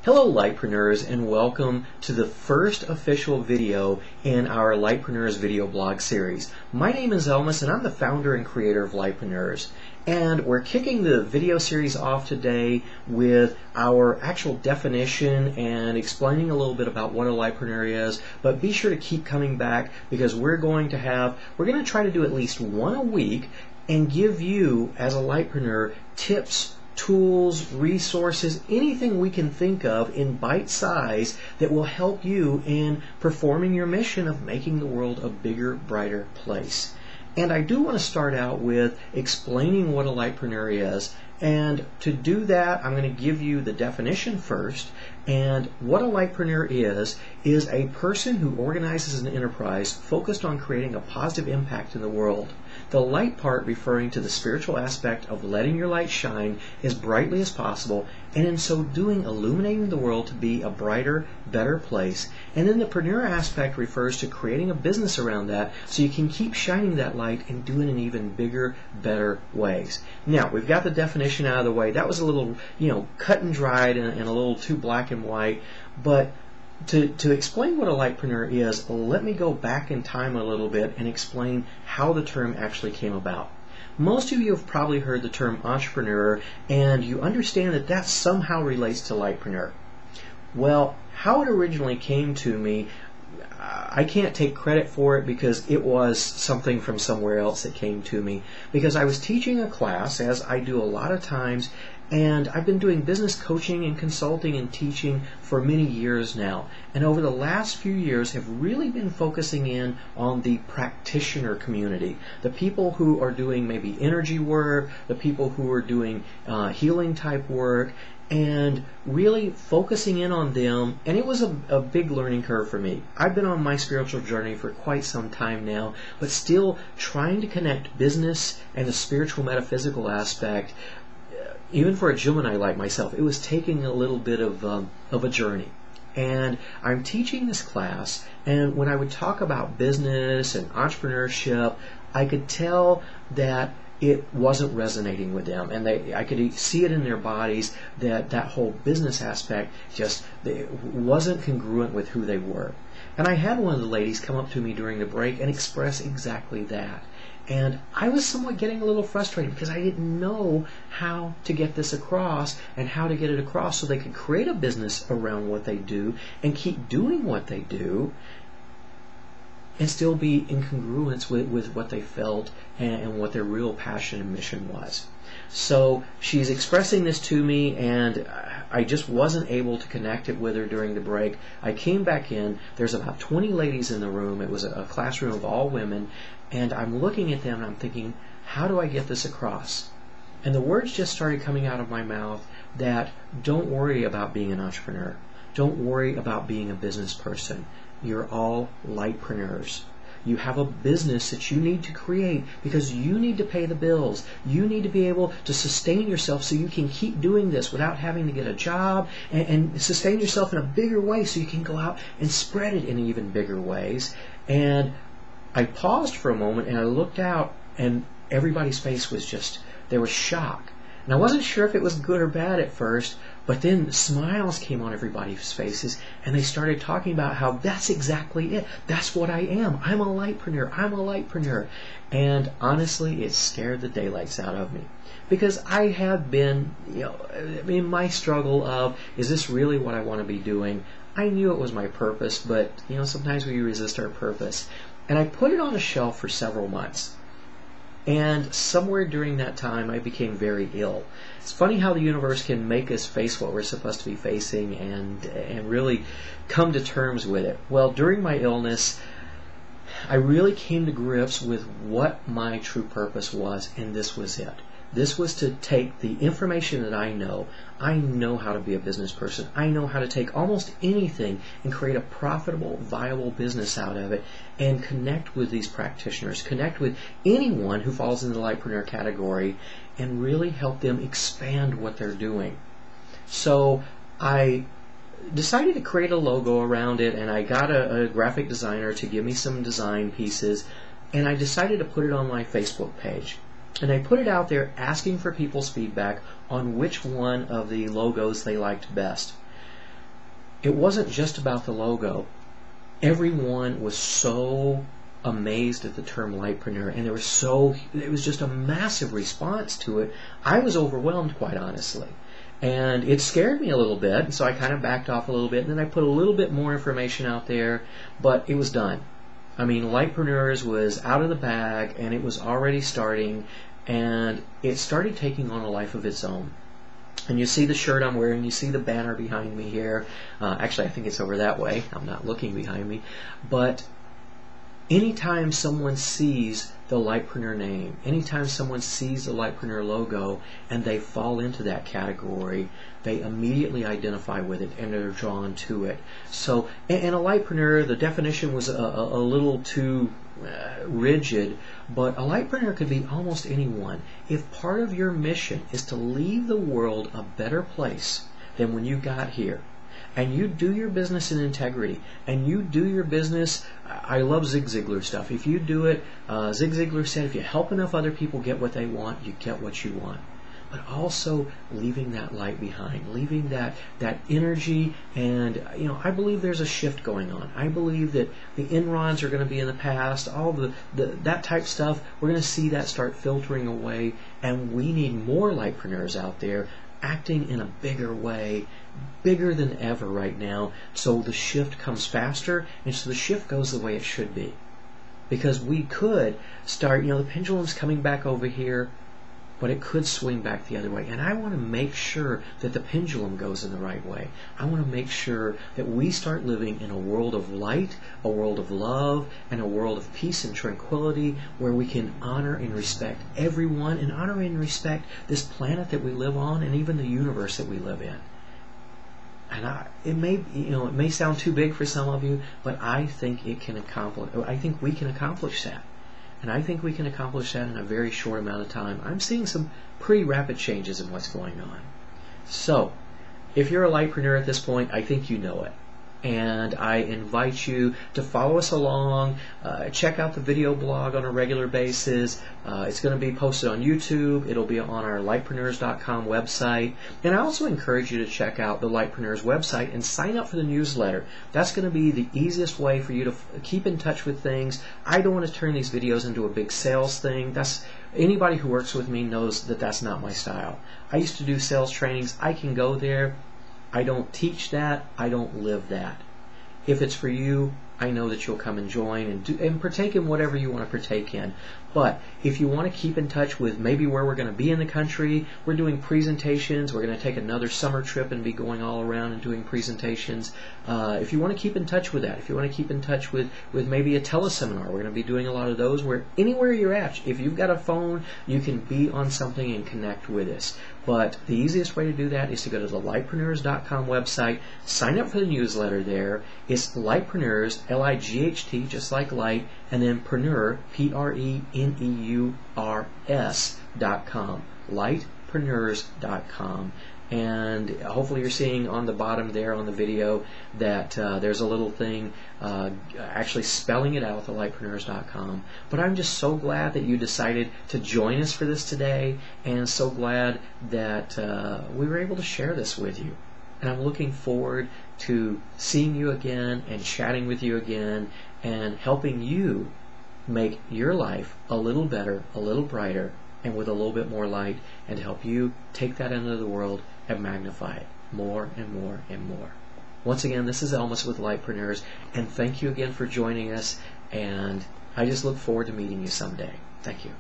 Hello Lightpreneurs, and welcome to the first official video in our Lightpreneurs video blog series. My name is Elmas and I'm the founder and creator of Lightpreneurs. And we're kicking the video series off today with our actual definition and explaining a little bit about what a Lightpreneur is. But be sure to keep coming back because we're going to try to do at least one a week and give you as a Lightpreneur tips, tools, resources, anything we can think of in bite size that will help you in performing your mission of making the world a bigger, brighter place. And I do want to start out with explaining what a Lightpreneur is. And to do that, I'm going to give you the definition first. And what a Lightpreneur is a person who organizes an enterprise focused on creating a positive impact in the world. The light part referring to the spiritual aspect of letting your light shine as brightly as possible, and in so doing illuminating the world to be a brighter, better place. And then the preneur aspect refers to creating a business around that so you can keep shining that light and do it in even bigger, better ways. Now, we've got the definition out of the way. That was a little, cut and dried and a little too black and white, but to explain what a Lightpreneur is, let me go back in time a little bit and explain how the term actually came about. Most of you have probably heard the term entrepreneur, and you understand that that somehow relates to Lightpreneur. Well, how it originally came to me, I can't take credit for it because it was something from somewhere else that came to me. Because I was teaching a class, as I do a lot of times, and I've been doing business coaching and consulting and teaching for many years now. And over the last few years have really been focusing in on the practitioner community. The people who are doing maybe energy work, the people who are doing healing type work, and really focusing in on them. And it was a big learning curve for me. I've been on my spiritual journey for quite some time now, but still trying to connect business and the spiritual metaphysical aspect. Even for a Gemini like myself, it was taking a little bit of a journey. And I'm teaching this class, and when I would talk about business and entrepreneurship, I could tell that it wasn't resonating with them, and I could see it in their bodies that that whole business aspect just wasn't congruent with who they were. And I had one of the ladies come up to me during the break and express exactly that. And I was somewhat getting a little frustrated because I didn't know how to get this across and how to get it across so they could create a business around what they do and keep doing what they do and still be in congruence with what they felt and what their real passion and mission was. So she's expressing this to me, and I just wasn't able to connect it with her during the break. I came back in. There's about 20 ladies in the room. It was a classroom of all women, and I'm looking at them and I'm thinking, how do I get this across? And the words just started coming out of my mouth that don't worry about being an entrepreneur. Don't worry about being a business person. You're all Lightpreneurs. You have a business that you need to create because you need to pay the bills. You need to be able to sustain yourself so you can keep doing this without having to get a job and sustain yourself in a bigger way so you can go out and spread it in even bigger ways. And I paused for a moment and I looked out, and everybody's face was just, there was shock. And I wasn't sure if it was good or bad at first, but then smiles came on everybody's faces, and they started talking about how that's exactly it. That's what I am. I'm a Lightpreneur. I'm a Lightpreneur. And honestly, it scared the daylights out of me. Because I had been, in my struggle of, is this really what I want to be doing? I knew it was my purpose, but, sometimes we resist our purpose. And I put it on a shelf for several months. And somewhere during that time, I became very ill. It's funny how the universe can make us face what we're supposed to be facing and really come to terms with it. Well, during my illness, I really came to grips with what my true purpose was, and this was it. This was to take the information that I know how to be a business person. I know how to take almost anything and create a profitable, viable business out of it and connect with these practitioners, connect with anyone who falls in the Lightpreneur category and really help them expand what they're doing. So I decided to create a logo around it, and I got a graphic designer to give me some design pieces, and I decided to put it on my Facebook page. And I put it out there asking for people's feedback on which one of the logos they liked best. it wasn't just about the logo. Everyone was so amazed at the term Lightpreneur, and it was just a massive response to it. I was overwhelmed, quite honestly. And it scared me a little bit, and so I kind of backed off a little bit, and then I put a little bit more information out there, but it was done. I mean, Lightpreneurs was out of the bag, and it was already starting, and it started taking on a life of its own. And you see the shirt I'm wearing, you see the banner behind me here. Actually, I think it's over that way. I'm not looking behind me. But anytime someone sees the Lightpreneur name, anytime someone sees the Lightpreneur logo and they fall into that category, they immediately identify with it and they're drawn to it. So, and a Lightpreneur, the definition was a little too rigid, but a Lightpreneur could be almost anyone. If part of your mission is to leave the world a better place than when you got here, and you do your business in integrity, and you do your business, I love Zig Ziglar stuff. If you do it, Zig Ziglar said, if you help enough other people get what they want, you get what you want. But also leaving that light behind, leaving that energy, and I believe there's a shift going on. I believe that the Enrons are going to be in the past, all that type stuff, we're going to see that start filtering away, and we need more Lightpreneurs out there acting in a bigger way, bigger than ever right now, so the shift comes faster, and so the shift goes the way it should be. Because we could start, the pendulum's coming back over here, but it could swing back the other way. And I want to make sure that the pendulum goes in the right way. I want to make sure that we start living in a world of light, a world of love, and a world of peace and tranquility where we can honor and respect everyone and honor and respect this planet that we live on and even the universe that we live in. And it may sound too big for some of you, but I think we can accomplish that. And I think we can accomplish that in a very short amount of time. I'm seeing some pretty rapid changes in what's going on. So, if you're a Lightpreneur at this point, I think you know it. And I invite you to follow us along, check out the video blog on a regular basis. It's going to be posted on YouTube. It'll be on our lightpreneurs.com website. And I also encourage you to check out the Lightpreneurs website and sign up for the newsletter. That's going to be the easiest way for you to keep in touch with things. I don't want to turn these videos into a big sales thing. Anybody who works with me knows that that's not my style. I used to do sales trainings. I can go there. I don't teach that. I don't live that. If it's for you, I know that you'll come and join and partake in whatever you want to partake in. But if you want to keep in touch with maybe where we're going to be in the country, we're doing presentations. We're going to take another summer trip and be going all around and doing presentations. If you want to keep in touch with that, if you want to keep in touch with maybe a teleseminar, we're going to be doing a lot of those where anywhere you're at, if you've got a phone, you can be on something and connect with us. But the easiest way to do that is to go to the lightpreneurs.com website, sign up for the newsletter there. It's Lightpreneurs, L-I-G-H-T, just like light, and then preneur, P-R-E-N-E-U-R-S.com, lightpreneurs.com. And hopefully you're seeing on the bottom there on the video that there's a little thing actually spelling it out, the lightpreneurs.com. But I'm just so glad that you decided to join us for this today, and so glad that we were able to share this with you. And I'm looking forward to seeing you again and chatting with you again and helping you make your life a little better, a little brighter, and with a little bit more light, and to help you take that into the world and magnify it more and more and more. Once again, this is Elmas with Lightpreneurs, and thank you again for joining us, and I just look forward to meeting you someday. Thank you.